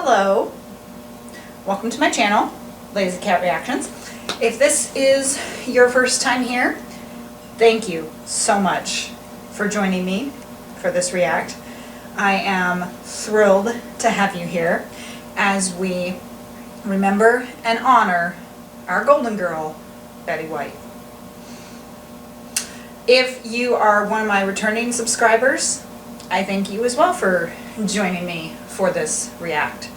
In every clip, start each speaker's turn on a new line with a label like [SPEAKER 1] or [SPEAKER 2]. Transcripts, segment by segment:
[SPEAKER 1] Hello, welcome to my channel, Lazy Cat Reactions. If this is your first time here, thank you so much for joining me for this react. I am thrilled to have you here as we remember and honor our golden girl, Betty White. If you are one of my returning subscribers, I thank you as well for joining me for this react.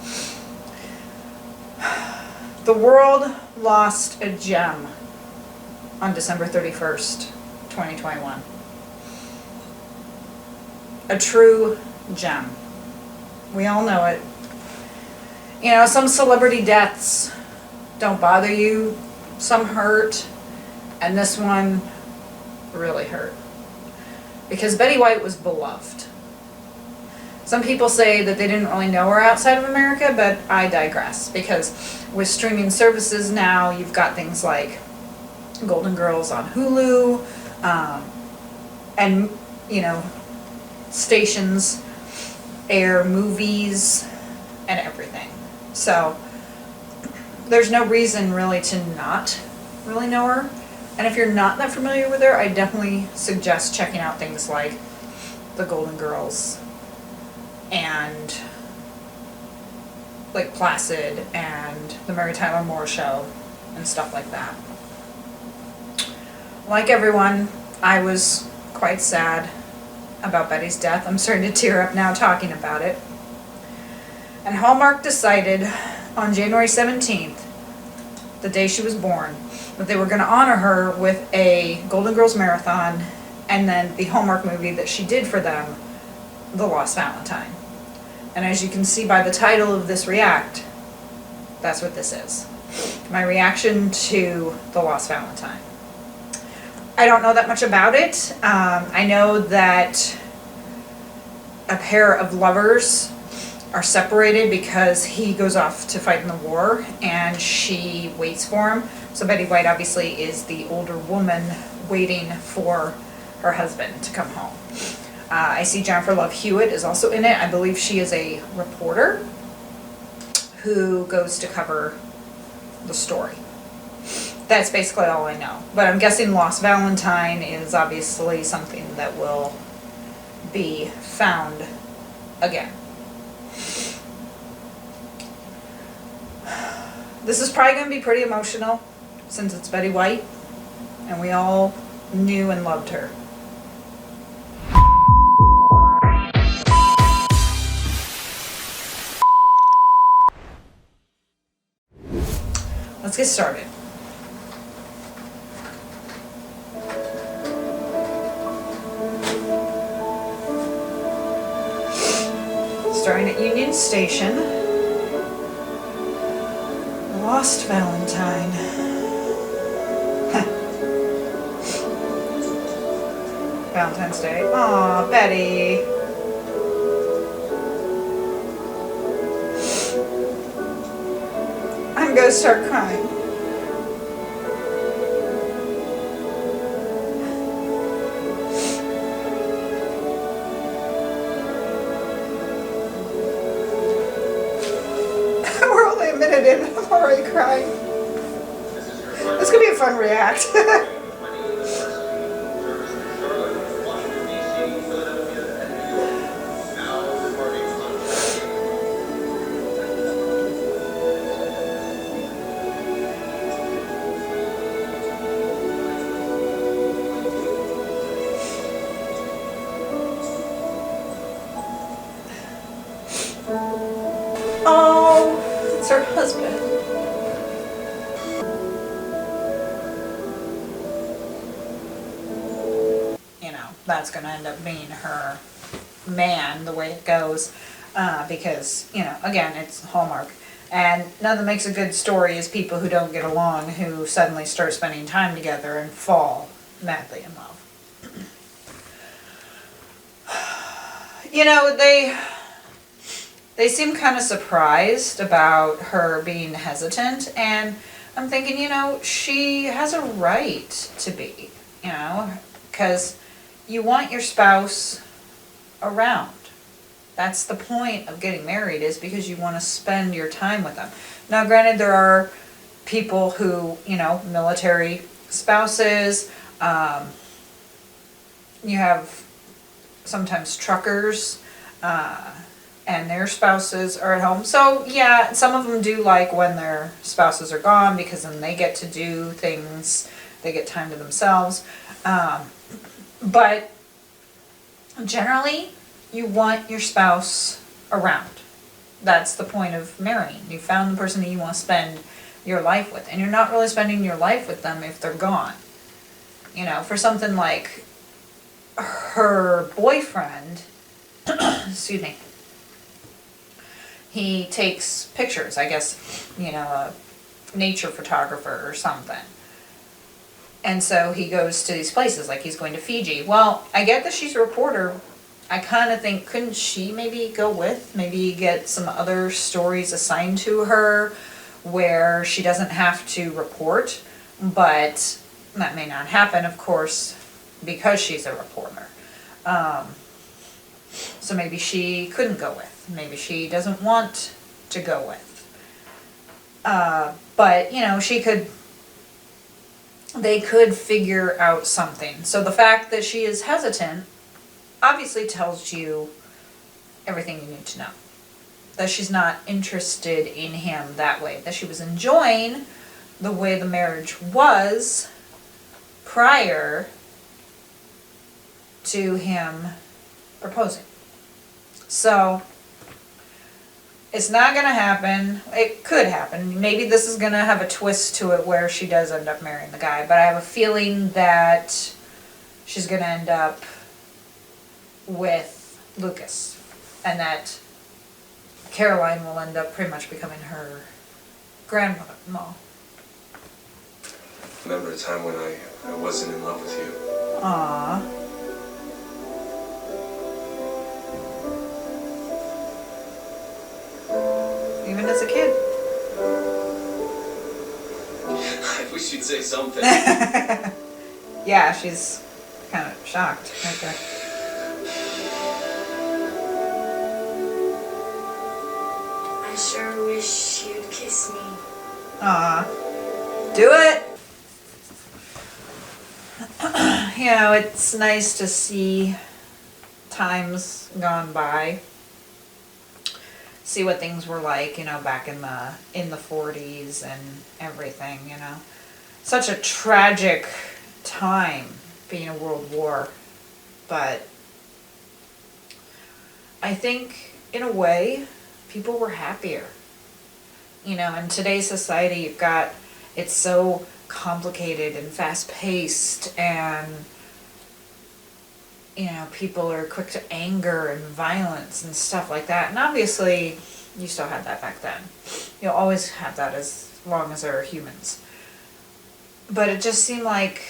[SPEAKER 1] The world lost a gem on December 31st, 2021. A true gem. We all know it. You know, some celebrity deaths don't bother you, some hurt, and this one really hurt. Because Betty White was beloved. Some people say that they didn't really know her outside of America, but I digress, because with streaming services now, you've got things like Golden Girls on Hulu, and, you know, stations air movies and everything. So there's no reason really to not really know her. And if you're not that familiar with her, I definitely suggest checking out things like the Golden Girls and like Placid and the Mary Tyler Moore Show and stuff like that. Like everyone, I was quite sad about Betty's death. I'm starting to tear up now talking about it. And Hallmark decided on January 17th, the day she was born, that they were going to honor her with a Golden Girls marathon and then the Hallmark movie that she did for them, The Lost Valentine. And as you can see by the title of this react, that's what this is. My reaction to The Lost Valentine. I don't know that much about it. I know that a pair of lovers are separated because he goes off to fight in the war and she waits for him. So Betty White obviously is the older woman waiting for her husband to come home. I see Jennifer Love Hewitt is also in it. I believe she is a reporter who goes to cover the story. That's basically all I know. But I'm guessing Lost Valentine is obviously something that will be found again. This is probably going to be pretty emotional since it's Betty White and we all knew and loved her. Let's get started. Starting at Union Station. Lost Valentine. Valentine's Day. Aw, Betty. I'm gonna start crying. We're only a minute in and I'm already crying. This could be a fun react. Oh, it's her husband. You know, that's going to end up being her man the way it goes. Because, you know, again, it's Hallmark. And nothing makes a good story is people who don't get along who suddenly start spending time together and fall madly in love. You know, they seem kind of surprised about her being hesitant, and I'm thinking, you know, she has a right to be, you know, because you want your spouse around. That's the point of getting married, is because you want to spend your time with them. Now, granted, there are people who, military spouses, you have sometimes truckers, and their spouses are at home. So yeah, some of them do like when their spouses are gone, because then they get to do things, they get time to themselves. But generally, you want your spouse around. That's the point of marrying. You found the person that you want to spend your life with, and you're not really spending your life with them if they're gone. For something like her boyfriend, excuse me, he takes pictures, I guess, a nature photographer or something. And so he goes to these places, like he's going to Fiji. Well, I get that she's a reporter. I kind of think, couldn't she maybe go with? Maybe get some other stories assigned to her where she doesn't have to report. But that may not happen, of course, because she's a reporter. So maybe she couldn't go with. Maybe she doesn't want to go with. But, they could figure out something. So the fact that she is hesitant obviously tells you everything you need to know. That she's not interested in him that way. That she was enjoying the way the marriage was prior to him proposing. So it's not going to happen. It could happen. Maybe this is going to have a twist to it where she does end up marrying the guy. But I have a feeling that she's going to end up with Lucas. And that Caroline will end up pretty much becoming her grandmother-in-law.
[SPEAKER 2] Remember a time when I wasn't in love with you?
[SPEAKER 1] Aww. Even as a kid.
[SPEAKER 2] I wish you'd say something.
[SPEAKER 1] Yeah, she's kind of shocked right there.
[SPEAKER 3] I sure wish you'd kiss me.
[SPEAKER 1] Aw. Do it! It's nice to see times gone by. See what things were like, back in the 40s and everything, Such a tragic time being a world war. But I think, in a way, people were happier. In today's society, it's so complicated and fast-paced, and people are quick to anger and violence and stuff like that. And obviously, you still had that back then. You'll always have that as long as there are humans. But it just seemed like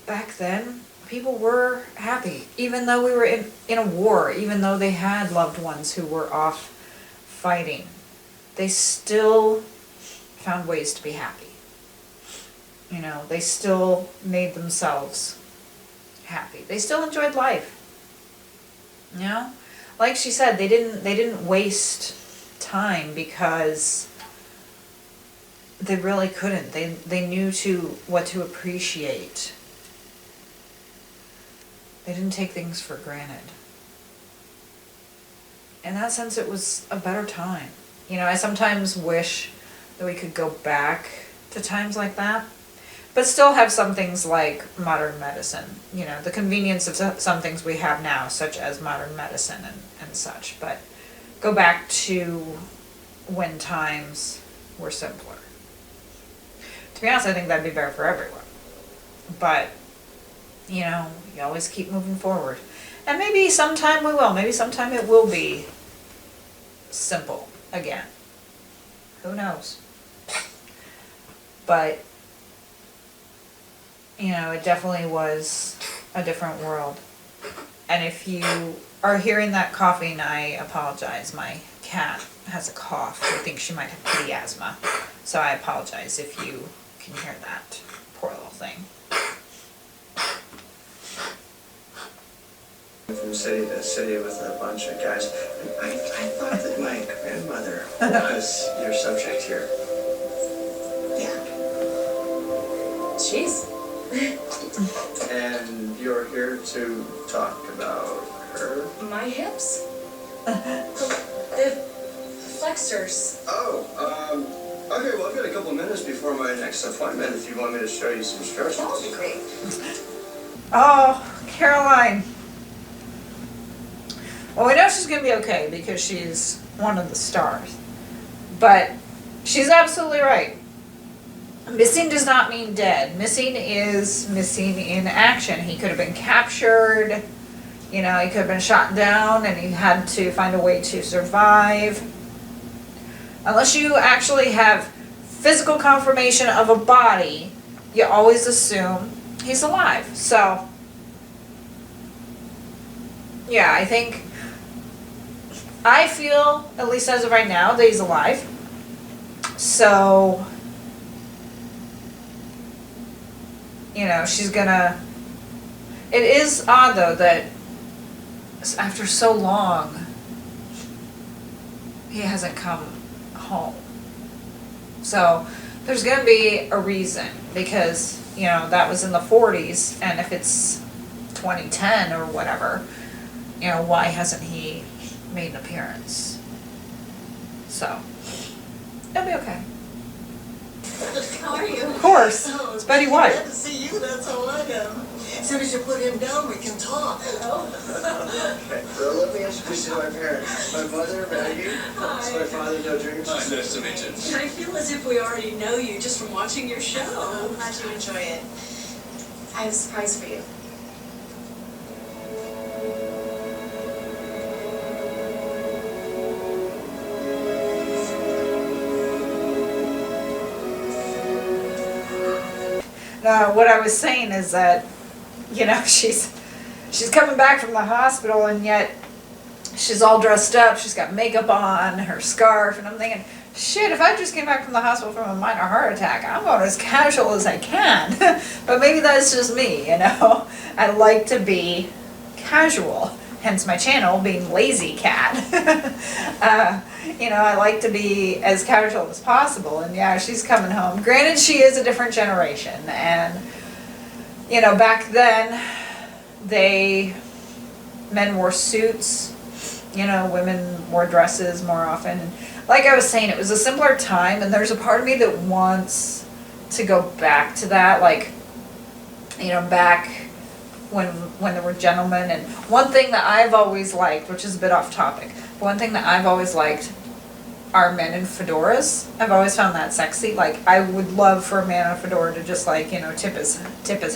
[SPEAKER 1] back then, people were happy. Even though we were in a war, even though they had loved ones who were off fighting, they still found ways to be happy. They still made themselves happy. They still enjoyed life. Like she said, they didn't waste time because they really couldn't. They knew what to appreciate. They didn't take things for granted. In that sense, it was a better time. I sometimes wish that we could go back to times like that, but still have some things like modern medicine. The convenience of some things we have now, such as modern medicine and such. But go back to when times were simpler. To be honest, I think that'd be better for everyone. But, you always keep moving forward. And maybe sometime we will. Maybe sometime it will be simple again. Who knows? But, it definitely was a different world. And if you are hearing that coughing, I apologize. My cat has a cough. I think she might have kitty asthma. So I apologize if you can hear that. Poor little thing.
[SPEAKER 4] from city to city with a bunch of guys. I thought that my grandmother was your subject here.
[SPEAKER 3] Yeah. Jeez.
[SPEAKER 4] And you're here to talk about her?
[SPEAKER 3] My hips? The flexors.
[SPEAKER 4] Oh, okay, well, I've got a couple minutes before my next appointment if you want me to show you some instructions.
[SPEAKER 3] That would be great.
[SPEAKER 1] Oh, Caroline. Well, we know she's going to be okay because she's one of the stars. But she's absolutely right. Missing does not mean dead. Missing is missing in action. He could have been captured. You know, he could have been shot down and he had to find a way to survive. Unless you actually have physical confirmation of a body, you always assume he's alive. So, yeah, I feel, at least as of right now, that he's alive. So, you know, she's gonna... It is odd, though, that after so long, he hasn't come home. So, there's gonna be a reason, because, you know, that was in the 40s, and if it's 2010 or whatever, you know, why hasn't he made an appearance? So, it'll be okay.
[SPEAKER 5] How are you?
[SPEAKER 1] Of course.
[SPEAKER 5] Oh,
[SPEAKER 1] It's Betty White.
[SPEAKER 5] Glad to see you, that's how I am. As soon as you put him down, we can talk.
[SPEAKER 4] Okay, so let me introduce you to my parents. My mother, Maggie. It's my father, No Dreams.
[SPEAKER 2] Hi, nice to meet you.
[SPEAKER 5] I feel as if we already know you just from watching your show. I'm glad you enjoy it.
[SPEAKER 3] I have a surprise for you.
[SPEAKER 1] What I was saying is that, you know, she's coming back from the hospital and yet she's all dressed up. She's got makeup on, her scarf, and I'm thinking, shit, if I just came back from the hospital from a minor heart attack, I'm going as casual as I can. But maybe that's just me, you know. I like to be casual, hence my channel being Lazy Cat. You know, I like to be as casual as possible, and yeah, she's coming home. Granted, she is a different generation, and, you know, back then, men wore suits, you know, women wore dresses more often. Like I was saying, it was a simpler time, and there's a part of me that wants to go back to that, like, you know, back when there were gentlemen. And one thing that I've always liked, which is a bit off topic, one thing that I've always liked are men in fedoras. I've always found that sexy. Like, I would love for a man in a fedora to just, like, you know, tip his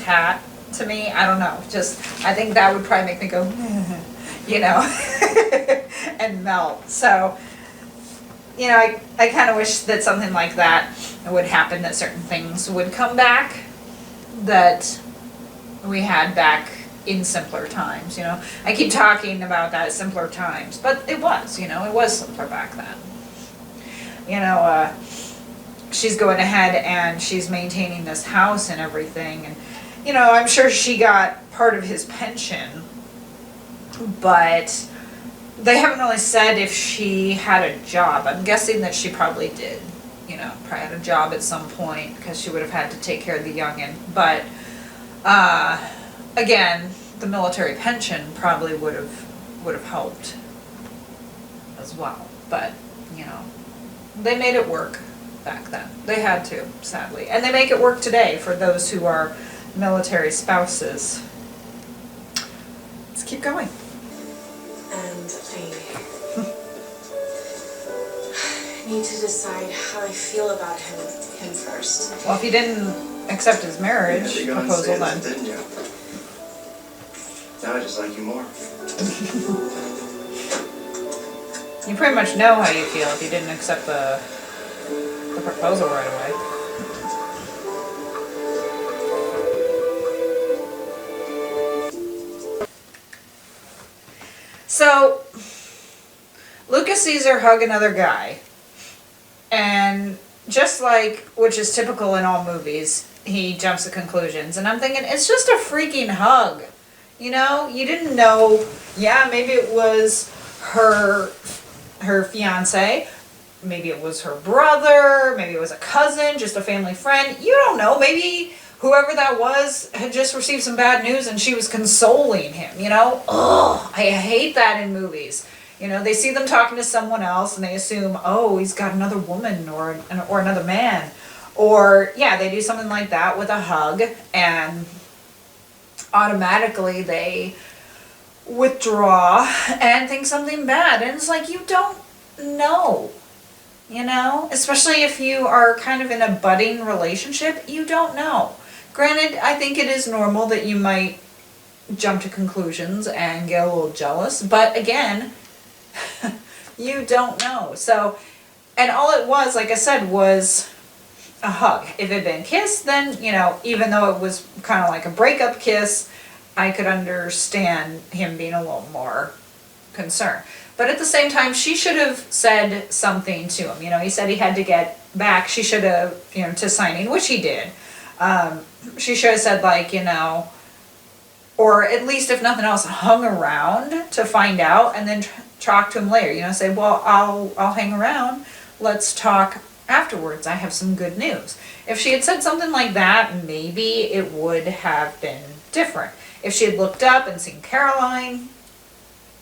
[SPEAKER 1] hat to me. I don't know, just, I think that would probably make me go, you know, and melt. So, you know, I kind of wish that something like that would happen, that certain things would come back that we had back in simpler times, you know. I keep talking about that, simpler times, but it was, you know, it was simpler back then. You know, she's going ahead and she's maintaining this house and everything, and, you know, I'm sure she got part of his pension, but they haven't really said if she had a job. I'm guessing that she probably did, you know, probably had a job at some point because she would have had to take care of the youngin'. But, again, the military pension probably would have helped as well. But, you know, they made it work back then. They had to, sadly. And they make it work today for those who are military spouses. Let's keep going.
[SPEAKER 3] And I need to decide how I feel about him first.
[SPEAKER 1] Well, if you didn't accept his marriage
[SPEAKER 4] You had to go and
[SPEAKER 1] proposal,
[SPEAKER 4] say that,
[SPEAKER 1] then
[SPEAKER 4] didn't you? Now I just like you more.
[SPEAKER 1] you pretty much know how you feel if you didn't accept the proposal right away. So, Lucas sees her hug another guy, and just like, which is typical in all movies, he jumps to conclusions, and I'm thinking, it's just a freaking hug. You know, you didn't know, yeah, maybe it was her fiance, maybe it was her brother, maybe it was a cousin, just a family friend. You don't know. Maybe whoever that was had just received some bad news and she was consoling him, you know? Oh, I hate that in movies. You know, they see them talking to someone else and they assume, oh, he's got another woman or another man. Or, yeah, they do something like that with a hug and automatically they withdraw and think something bad. And it's like, you don't know. You know, especially if you are kind of in a budding relationship, you don't know. Granted, I think it is normal that you might jump to conclusions and get a little jealous, but again, you don't know. So, and all it was, like I said, was a hug. If it had been a kiss, then, you know, even though it was kind of like a breakup kiss, I could understand him being a little more concerned. But at the same time, she should have said something to him. You know, he said he had to get back. She should have, you know, to signing, which he did. She should have said, like, you know, or at least if nothing else, hung around to find out and then talk to him later. You know, say, well, I'll hang around. Let's talk afterwards. I have some good news. If she had said something like that, maybe it would have been different. If she had looked up and seen Caroline,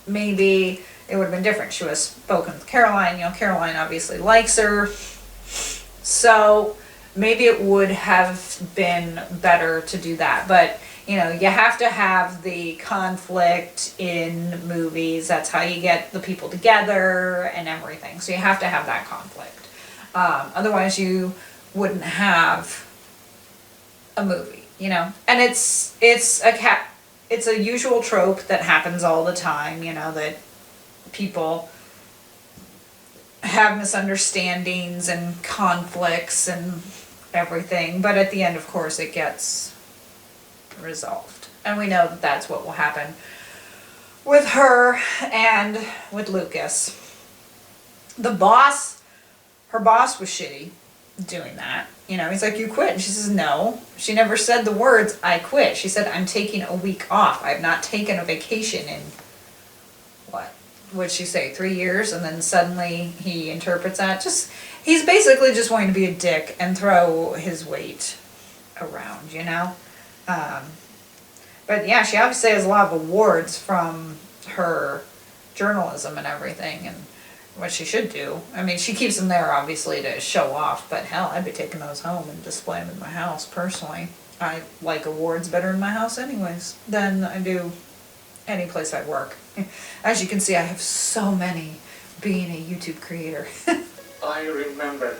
[SPEAKER 1] maybe it would have been different. She was spoken with Caroline. You know, Caroline obviously likes her. So maybe it would have been better to do that. But, you know, you have to have the conflict in movies. That's how you get the people together and everything. So you have to have that conflict. Otherwise you wouldn't have a movie, you know. And it's a usual trope that happens all the time, you know, that people have misunderstandings and conflicts and everything, but at the end, of course, it gets resolved. And we know that that's what will happen with her and with Lucas. The boss, her boss was shitty doing that. You know, he's like, you quit. And she says, no. She never said the words, I quit. She said, I'm taking a week off. I've not taken a vacation in, what would she say, 3 years? And then suddenly he interprets that. He's basically just wanting to be a dick and throw his weight around, you know? But yeah, she obviously has a lot of awards from her journalism and everything, and what she should do. I mean, she keeps them there obviously to show off, but hell, I'd be taking those home and displaying them in my house personally. I like awards better in my house anyways than I do any place I work. As you can see, I have so many being a YouTube creator.
[SPEAKER 6] I remember.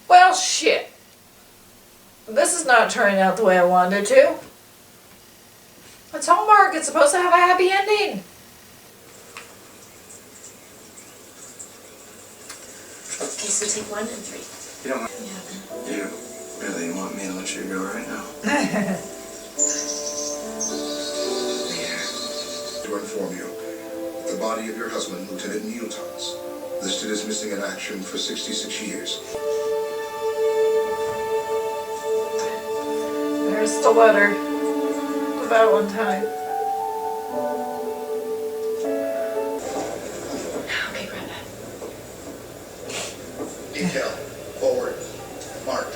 [SPEAKER 1] Well, shit. This is not turning out the way I wanted it to. It's Hallmark. It's supposed to have a happy ending.
[SPEAKER 3] Okay, so take 1 and 3.
[SPEAKER 4] You don't mind.
[SPEAKER 3] Yeah.
[SPEAKER 4] You really want me to let you go right now?
[SPEAKER 7] To inform you, the body of your husband, Lieutenant Neil Thomas, listed as missing in action for 66 years.
[SPEAKER 1] There's the letter. The Valentine.
[SPEAKER 3] Okay, grab that.
[SPEAKER 7] Detail. Forward. Mark.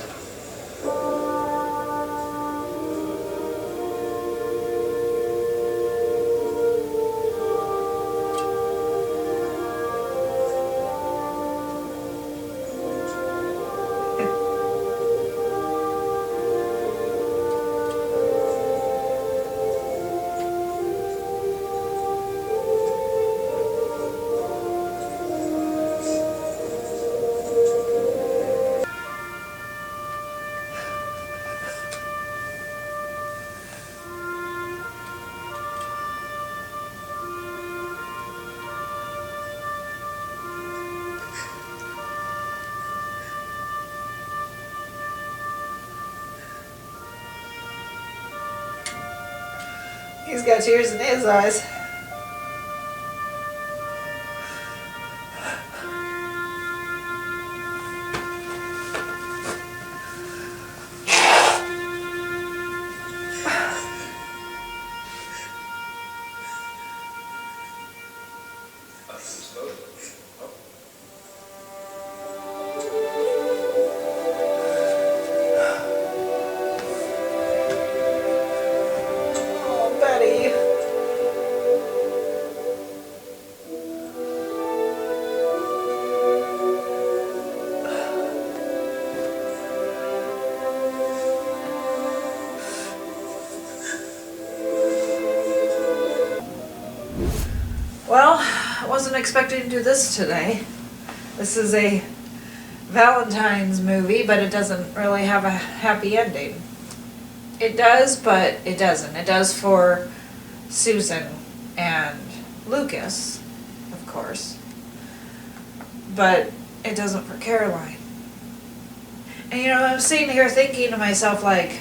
[SPEAKER 1] He's got tears in his eyes. Oh, Betty. Well, I wasn't expecting to do this today. This is a Valentine's movie, but it doesn't really have a happy ending. It does, but it doesn't. It does for Susan and Lucas, of course. But it doesn't for Caroline. And you know, I'm sitting here thinking to myself, like,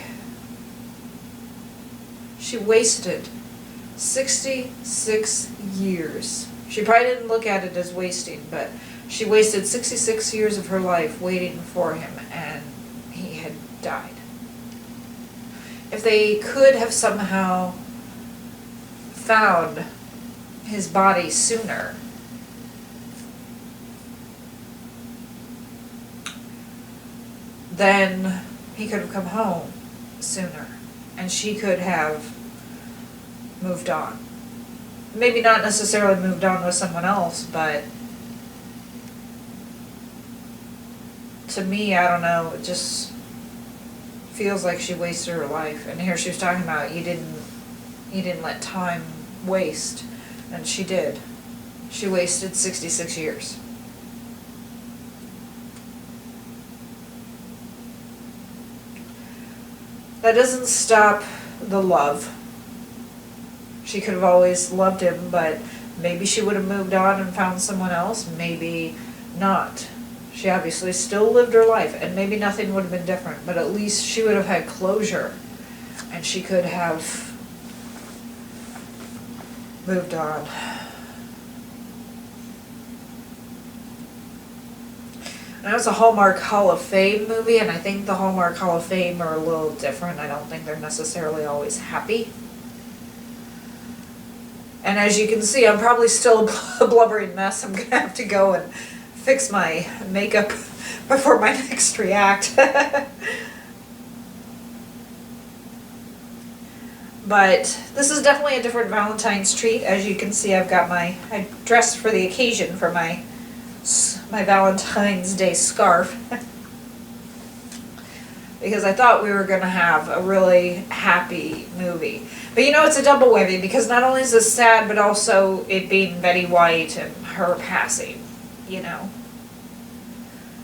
[SPEAKER 1] she wasted 66 years. She probably didn't look at it as wasting, but she wasted 66 years of her life waiting for him, and he had died. If they could have somehow found his body sooner, then he could have come home sooner, and she could have moved on. Maybe not necessarily moved on with someone else, but to me, I don't know, it just feels like she wasted her life. And here she was talking about you didn't let time waste, and she did. She wasted 66 years. That doesn't stop the love. She could have always loved him, but maybe she would have moved on and found someone else, maybe not. She obviously still lived her life, and maybe nothing would have been different, but at least she would have had closure, and she could have moved on. Now, it's a Hallmark Hall of Fame movie, and I think the Hallmark Hall of Fame are a little different. I don't think they're necessarily always happy. And as you can see, I'm probably still a blubbering mess. I'm going to have to go and fix my makeup before my next react. But this is definitely a different Valentine's treat. As you can see, I dressed for the occasion for my Valentine's Day scarf. Because I thought we were going to have a really happy movie. But you know, it's a double whammy, because not only is this sad, but also it being Betty White and her passing, you know.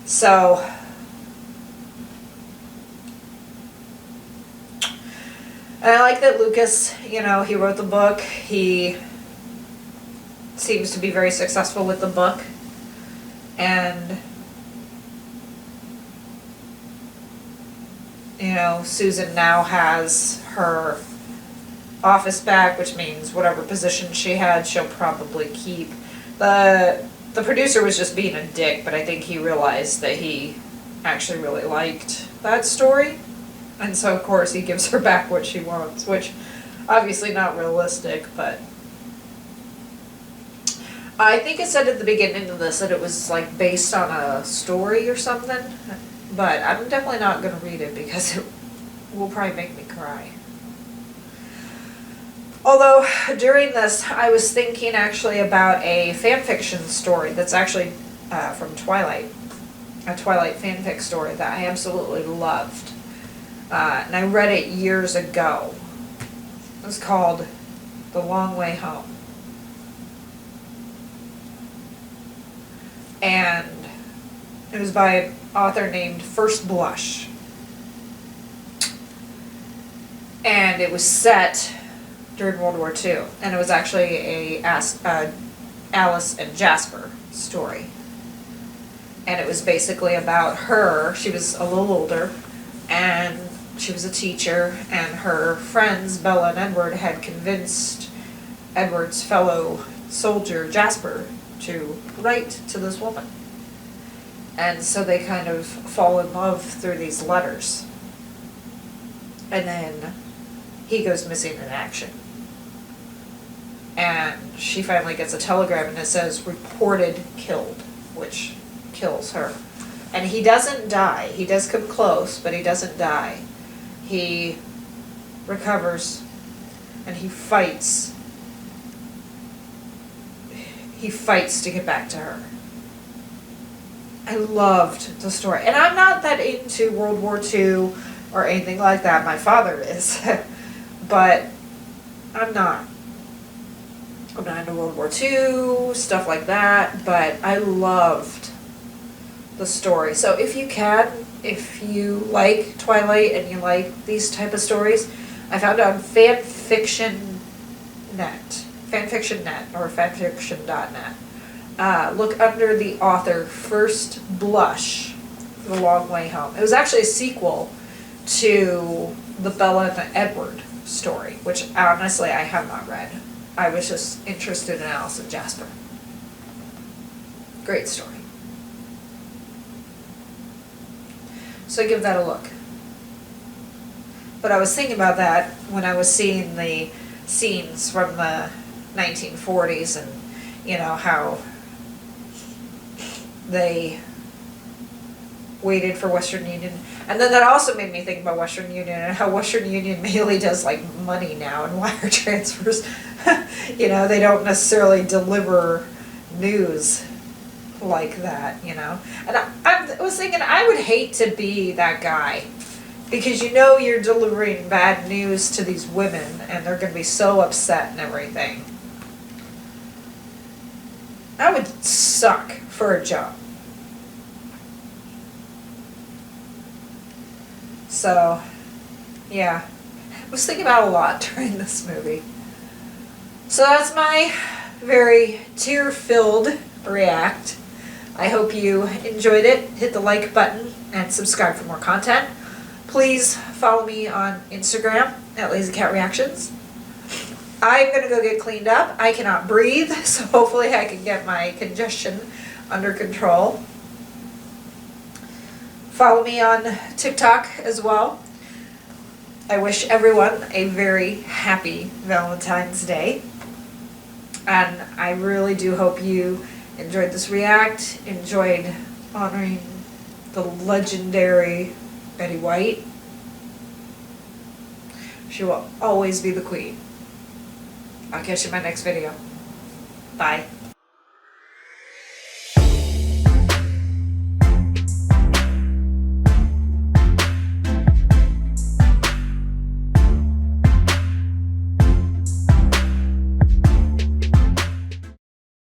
[SPEAKER 1] So, and I like that Lucas, you know, he wrote the book. He seems to be very successful with the book. And you know, Susan now has her office back, which means whatever position she had, she'll probably keep. The producer was just being a dick, but I think he realized that he actually really liked that story. And so, of course, he gives her back what she wants, which obviously not realistic, but I think it said at the beginning of this that it was like based on a story or something. But I'm definitely not going to read it because it will probably make me cry. Although, during this, I was thinking actually about a fanfiction story that's actually from Twilight. A Twilight fanfic story that I absolutely loved. And I read it years ago. It was called The Long Way Home. And it was by an author named First Blush. And it was set during World War II. And it was actually a Alice and Jasper story. And it was basically about her. She was a little older. And she was a teacher, and her friends, Bella and Edward, had convinced Edward's fellow soldier, Jasper, to write to this woman. And so they kind of fall in love through these letters. And then he goes missing in action. And she finally gets a telegram and it says, reported killed, which kills her. And he doesn't die. He does come close, but he doesn't die. He recovers and he fights. He fights to get back to her. I loved the story. And I'm not that into World War II or anything like that. My father is. But I'm not. I'm not into World War II, stuff like that. But I loved the story. So if you can, if you like Twilight and you like these type of stories, I found it on fanfiction.net or fanfiction.net. Look under the author First Blush, The Long Way Home. It was actually a sequel to the Bella and Edward story, which honestly I have not read. I was just interested in Alice and Jasper. Great story. So give that a look. But I was thinking about that when I was seeing the scenes from the 1940s and, you know, how they waited for Western Union. And then that also made me think about Western Union and how Western Union mainly does like money now and wire transfers. You know, they don't necessarily deliver news like that, you know. And I was thinking I would hate to be that guy, because you know you're delivering bad news to these women and they're going to be so upset and everything. I would suck for a job. So, yeah. I was thinking about a lot during this movie. So that's my very tear-filled react. I hope you enjoyed it. Hit the like button and subscribe for more content. Please follow me on Instagram at LazyCatReactions. I'm going to go get cleaned up. I cannot breathe, so hopefully I can get my congestion under control. Follow me on TikTok as well. I wish everyone a very happy Valentine's Day. And I really do hope you enjoyed this react, enjoyed honoring the legendary Betty White. She will always be the queen. I'll catch you in my next video. Bye.